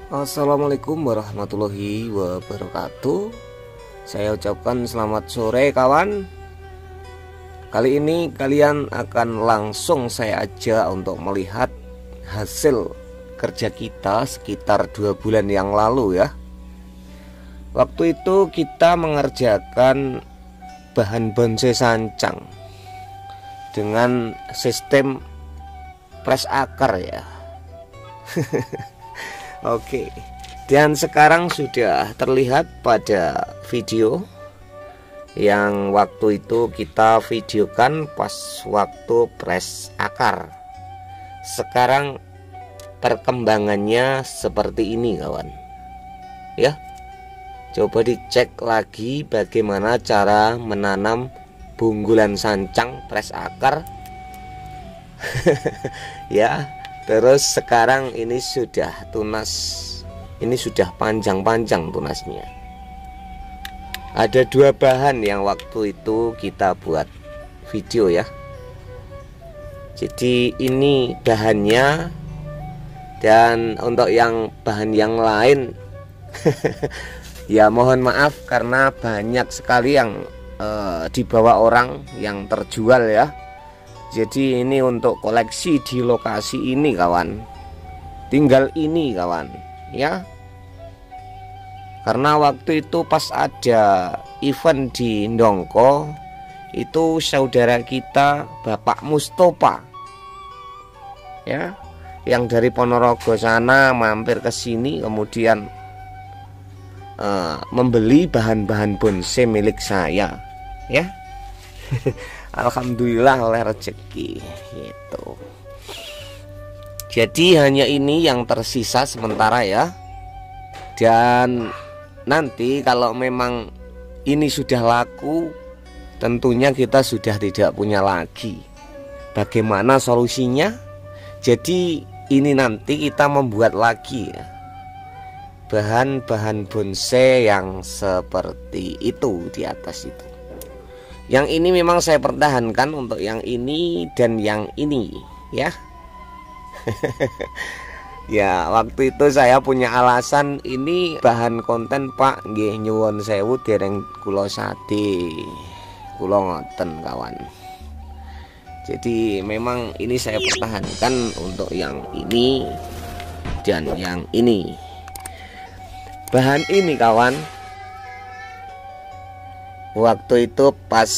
Assalamualaikum warahmatullahi wabarakatuh. Saya ucapkan selamat sore kawan. Kali ini kalian akan langsung saya ajak untuk melihat hasil kerja kita sekitar 2 bulan yang lalu ya. Waktu itu kita mengerjakan bahan bonsai sancang dengan sistem press akar ya. Oke, dan sekarang sudah terlihat pada video yang waktu itu kita videokan pas waktu press akar. Sekarang perkembangannya seperti ini kawan ya. Coba dicek lagi bagaimana cara menanam bunggulan sancang press akar. Ya. Terus sekarang ini sudah tunas, ini sudah panjang-panjang tunasnya. Ada 2 bahan yang waktu itu kita buat video ya. Jadi ini bahannya, dan untuk yang bahan yang lain ya mohon maaf karena banyak sekali yang dibawa orang yang terjual ya. Jadi ini untuk koleksi di lokasi ini kawan. Tinggal ini kawan ya. Karena waktu itu pas ada event di Ndongko, itu saudara kita Bapak Mustofa ya, yang dari Ponorogo sana mampir ke sini kemudian membeli bahan-bahan bonsai milik saya ya. Alhamdulillah oleh rezeki gitu. Jadi hanya ini yang tersisa sementara ya. Dan nanti kalau memang ini sudah laku, tentunya kita sudah tidak punya lagi. Bagaimana solusinya? Jadi ini nanti kita membuat lagi ya, bahan-bahan bonsai yang seperti itu di atas itu. Yang ini memang saya pertahankan untuk yang ini dan yang ini ya. Ya waktu itu saya punya alasan, ini bahan konten Pak nggih nyuwun sewu dereng kula sade. Kula ngoten kawan. Jadi memang ini saya pertahankan untuk yang ini dan yang ini. Bahan ini kawan, waktu itu pas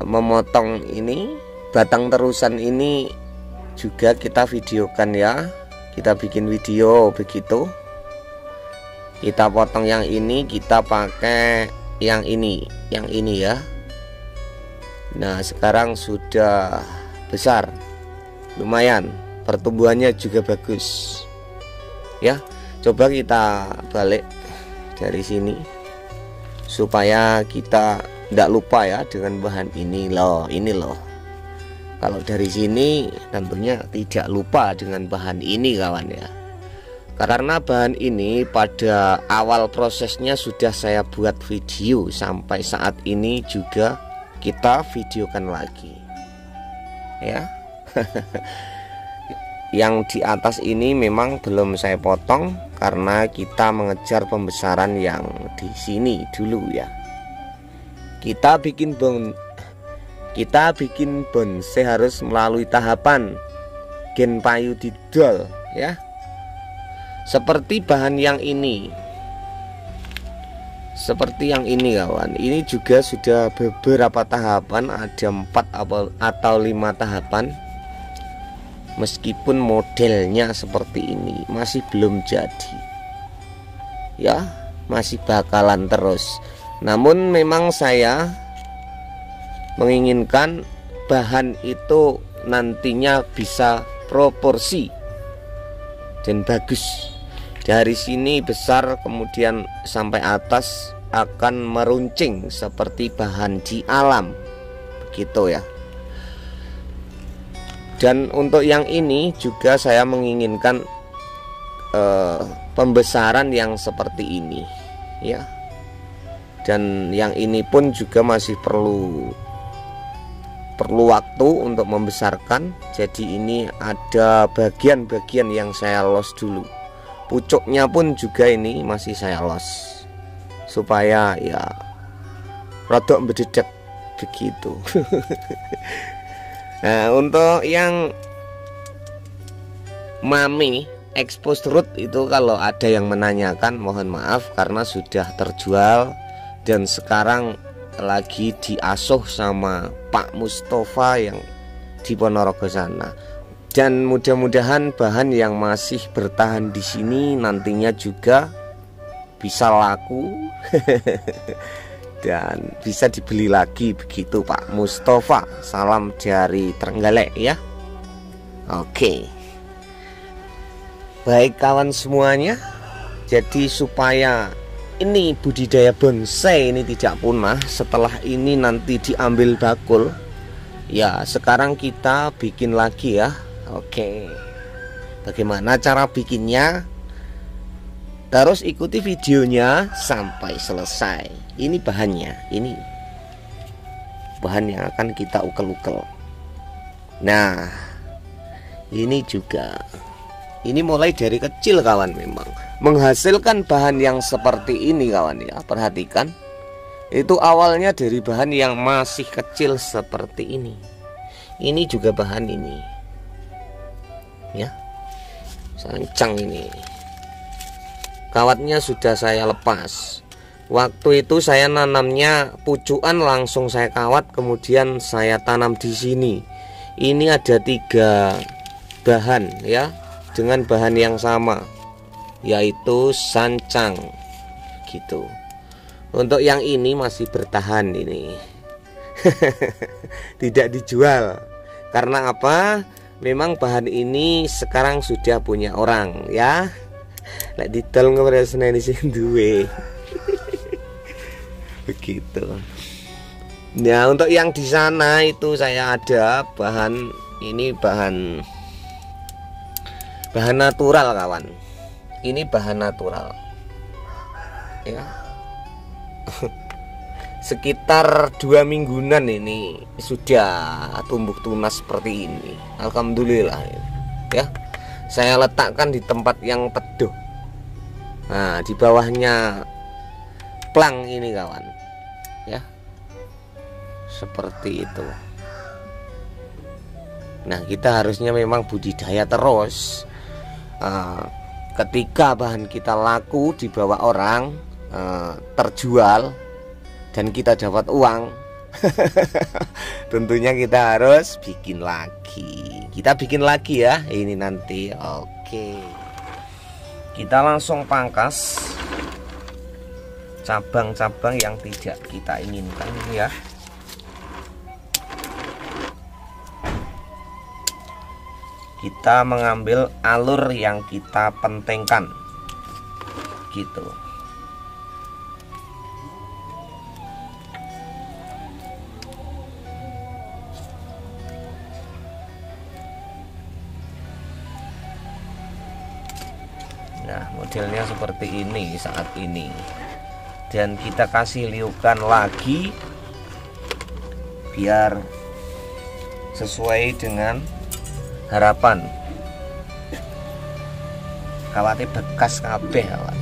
memotong ini batang terusan ini juga kita videokan ya. Kita bikin video begitu. Kita potong yang ini, kita pakai yang ini ya. Nah sekarang sudah besar, lumayan, pertumbuhannya juga bagus ya. Coba kita balik dari sini supaya kita tidak lupa ya dengan bahan ini loh. Kalau dari sini tentunya tidak lupa dengan bahan ini kawan ya. Karena bahan ini pada awal prosesnya sudah saya buat video, sampai saat ini juga kita videokan lagi ya. Yang di atas ini memang belum saya potong karena kita mengejar pembesaran yang di sini dulu ya. Kita bikin bonsai harus melalui tahapan gen payu didol ya. Seperti bahan yang ini, seperti yang ini kawan. Ini juga sudah beberapa tahapan, ada 4 atau 5 tahapan. Meskipun modelnya seperti ini masih belum jadi ya, masih bakalan terus. Namun memang saya menginginkan bahan itu nantinya bisa proporsi dan bagus. Dari sini besar kemudian sampai atas akan meruncing seperti bahan di alam begitu ya. Dan untuk yang ini juga saya menginginkan pembesaran yang seperti ini ya. Dan yang ini pun juga masih perlu waktu untuk membesarkan. Jadi ini ada bagian-bagian yang saya los dulu. pucuknya pun juga ini masih saya los supaya ya rodok berdedek begitu. Nah, untuk yang mami exposed root itu kalau ada yang menanyakan mohon maaf karena sudah terjual dan sekarang lagi diasuh sama Pak Mustafa yang di Ponorogo sana. Dan mudah-mudahan bahan yang masih bertahan di sini nantinya juga bisa laku dan bisa dibeli lagi begitu Pak Mustafa. Salam dari Trenggalek ya. Oke. Baik kawan semuanya. Jadi supaya ini budidaya bonsai ini tidak punah, setelah ini nanti diambil bakul. Ya, sekarang kita bikin lagi ya. Oke. Bagaimana cara bikinnya? Terus ikuti videonya sampai selesai. Ini bahannya, ini bahan yang akan kita ukel-ukel. Nah, ini juga. Ini mulai dari kecil kawan, memang menghasilkan bahan yang seperti ini kawan ya. Perhatikan, itu awalnya dari bahan yang masih kecil seperti ini. Ini juga bahan ini ya, sancang ini. Kawatnya sudah saya lepas. Waktu itu saya nanamnya pucukan langsung saya kawat, kemudian saya tanam di sini. Ini ada 3 bahan ya, dengan bahan yang sama, yaitu sancang gitu. Untuk yang ini masih bertahan ini. Tidak dijual. Karena apa? Memang bahan ini sekarang sudah punya orang ya. Lek didol ngeresne di sini duwe. Begitu. Nah, untuk yang di sana itu saya ada bahan ini bahan natural kawan. Ini bahan natural ya. Sekitar 2 mingguan ini sudah tumbuh tunas seperti ini. Alhamdulillah ya. Saya letakkan di tempat yang teduh. Nah, di bawahnya plang ini kawan ya, seperti itu. Nah, kita harusnya memang budidaya terus. Ketika bahan kita laku di bawah orang, terjual dan kita dapat uang, tentunya kita harus bikin lagi. Kita bikin lagi ya ini nanti. Oke, kita langsung pangkas cabang-cabang yang tidak kita inginkan ya. Kita mengambil alur yang kita pentingkan gitu. Nah, modelnya seperti ini saat ini. Dan kita kasih liukan lagi biar sesuai dengan harapan. Kawatnya bekas kabeh kawan,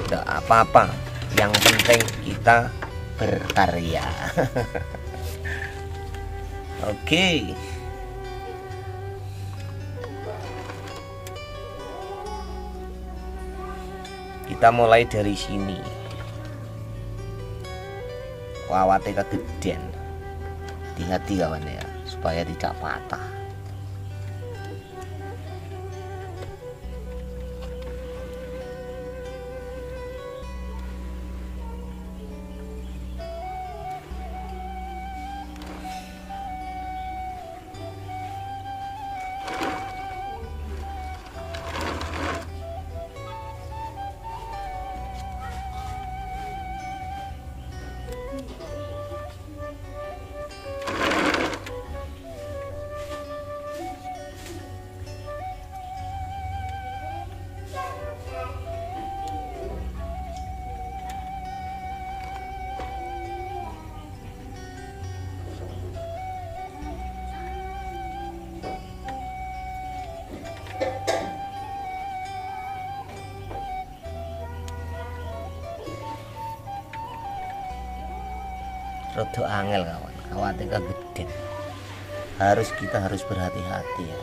tidak apa-apa, yang penting kita berkarya. Oke. Kita mulai dari sini. Kawatnya kegedean, hati-hati kawan ya, supaya tidak patah. rada angel kawan, awate kegeden. Kita harus berhati-hati ya.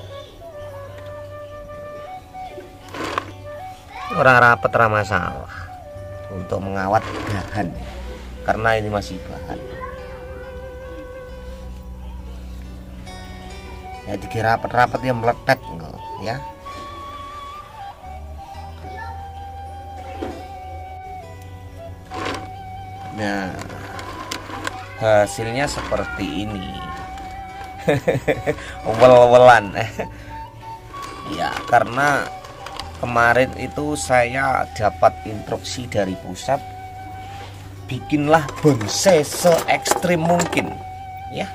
Orang rapet ra masalah untuk mengawat bahan karena ini masih bahan. Ya dikira rapet-rapet yang meletet enggak ya. Nah, hasilnya seperti ini. Wel-welan. Ya, karena kemarin itu saya dapat instruksi dari pusat, bikinlah bonsai se ekstrim mungkin, ya.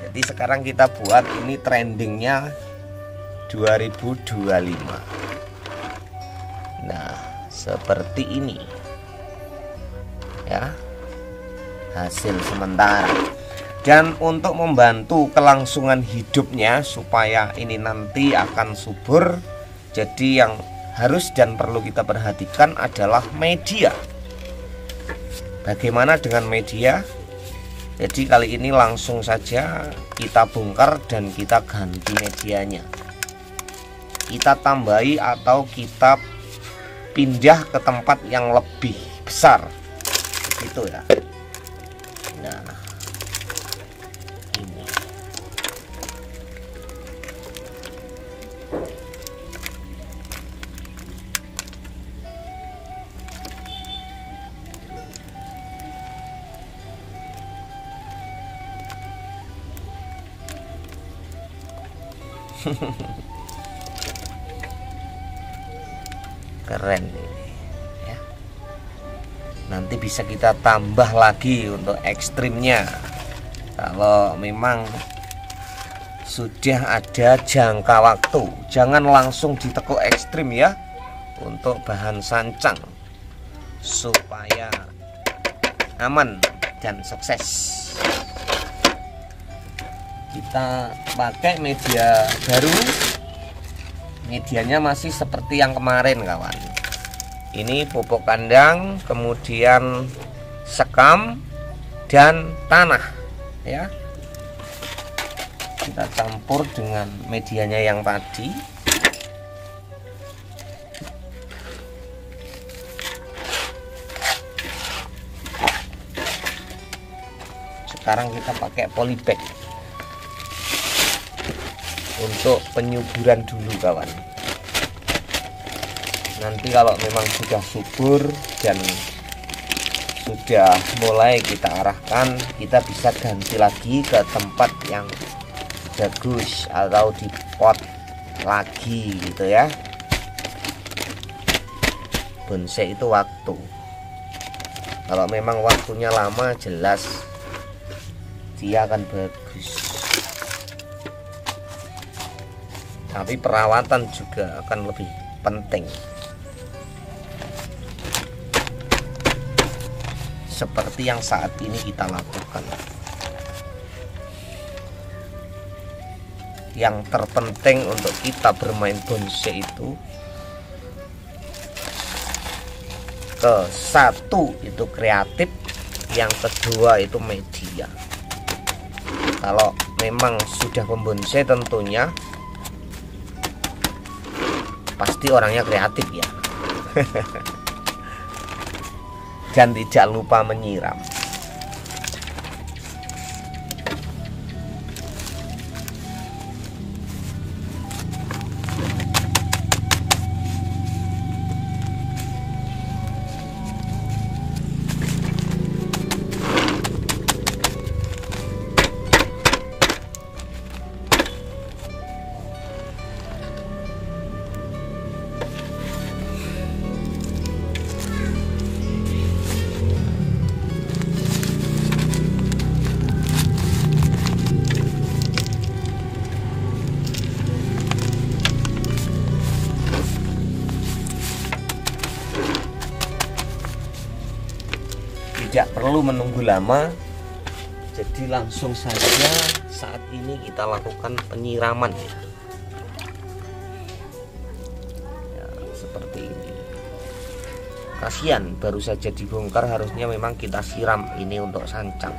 Jadi sekarang kita buat ini trendingnya 2025. Nah, seperti ini ya hasil sementara. Dan untuk membantu kelangsungan hidupnya supaya ini nanti akan subur, jadi yang harus dan perlu kita perhatikan adalah media. Bagaimana dengan media? Jadi kali ini langsung saja kita bongkar dan kita ganti medianya. Kita tambahi atau kita pindah ke tempat yang lebih besar gitu ya. Nah ini keren ini ya. Nanti bisa kita tambah lagi untuk ekstrimnya kalau memang sudah ada jangka waktu. Jangan langsung ditekuk ekstrim ya, untuk bahan sancang supaya aman dan sukses. Kita pakai media baru, medianya masih seperti yang kemarin kawan. Ini pupuk kandang, kemudian sekam dan tanah ya. Kita campur dengan medianya yang tadi. Sekarang kita pakai polybag untuk penyuburan dulu kawan. Nanti kalau memang sudah subur dan sudah mulai kita arahkan, kita bisa ganti lagi ke tempat yang bagus atau di pot lagi gitu ya. Bonsai itu waktu. Kalau memang waktunya lama, jelas dia akan bagus. Tapi perawatan juga akan lebih penting. Seperti yang saat ini kita lakukan. Yang terpenting untuk kita bermain bonsai itu, satu itu kreatif, yang kedua itu media. Kalau memang sudah membonsai tentunya pasti orangnya kreatif ya. Dan tidak lupa menyiram. Tidak perlu menunggu lama, jadi langsung saja saat ini kita lakukan penyiraman ya, seperti ini. kasihan baru saja dibongkar, harusnya memang kita siram ini untuk sancang.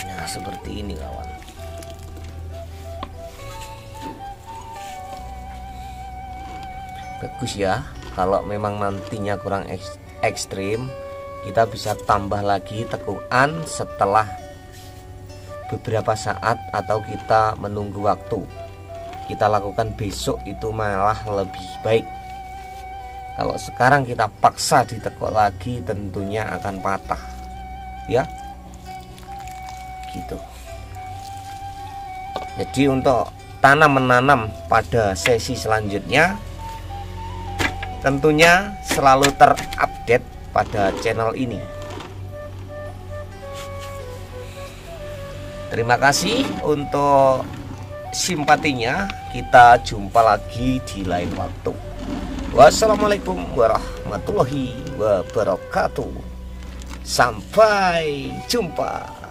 Nah seperti ini kawan. Bagus ya, kalau memang nantinya kurang ekstrim, kita bisa tambah lagi tekukan setelah beberapa saat, atau kita menunggu waktu. Kita lakukan besok itu malah lebih baik. Kalau sekarang kita paksa ditekuk lagi, tentunya akan patah ya, gitu. Jadi untuk tanam-menanam pada sesi selanjutnya tentunya selalu terupdate pada channel ini. Terima kasih untuk simpatinya. Kita jumpa lagi di lain waktu. Wassalamualaikum warahmatullahi wabarakatuh. Sampai jumpa.